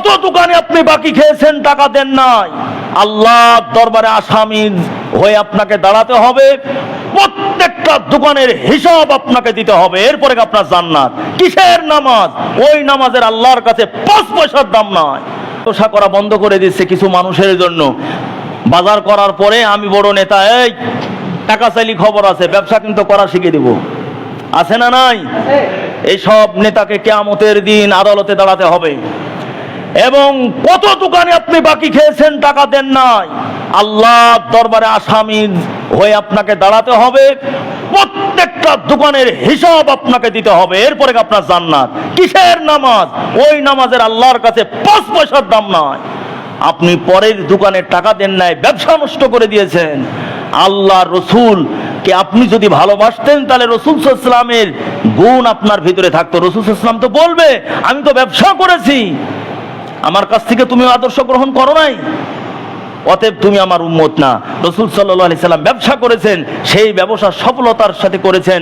কত দোকানে আপনি বাকি খেয়েছেন, টাকা দেন নাই, আল্লাহর দরবারে আসামি হয়ে আপনাকে দাঁড়াতে হবে। প্রত্যেকটা দোকানের হিসাব আপনাকে দিতে হবে, এরপরে আপনার জান্নাত। কিসের নামাজ? ওই নামাজের আল্লাহর কাছে 5 পয়সার দাম নাই। তোষা করা বন্ধ করে দিচ্ছে কিছু মানুষের জন্য। বাজার করার পরে আমি বড় নেতা, এই টাকা চাইলি খবর আছে, ব্যবসা কিন্তু করা শিখে দিব, আছে না নাই? এইসব নেতাকে কিয়ামতের দিন আদালতে দাঁড়াতে হবে। এবং কত দোকানে আপনি বাকি খেয়েছেন, টাকা দেন নাই, আল্লাহর দরবারে আসামি হয়ে আপনাকে দাঁড়াতে হবে। প্রত্যেকটা দোকানের হিসাব আপনাকে দিতে হবে, এরপরে আপনার জান্নাত। কিসের নামাজ? ওই নামাজের আল্লাহর কাছে 5 পয়সার দাম নাই। আপনি পরের দোকানে টাকা দেন নাই, ব্যবসা নষ্ট করে দিয়েছেন। আল্লাহ রসুল কে আপনি যদি ভালোবাসতেন, তাহলে রসুল সাল্লাল্লাহু আলাইহি ওয়াসাল্লামের গুণ আপনার ভিতরে থাকতো। রসুল সাল্লাল্লাহু আলাইহি ওয়াসাল্লাম তো বলবে, আমি তো ব্যবসা করেছি, আমার কাছ থেকে তুমি আদর্শ গ্রহণ করো নাই, অতএব তুমি আমার উম্মত না। রসুল সাল্লাল্লাহু আলাইহি ওয়াসাল্লাম ব্যবসা করেছেন, সেই ব্যবসা সফলতার সাথে করেছেন।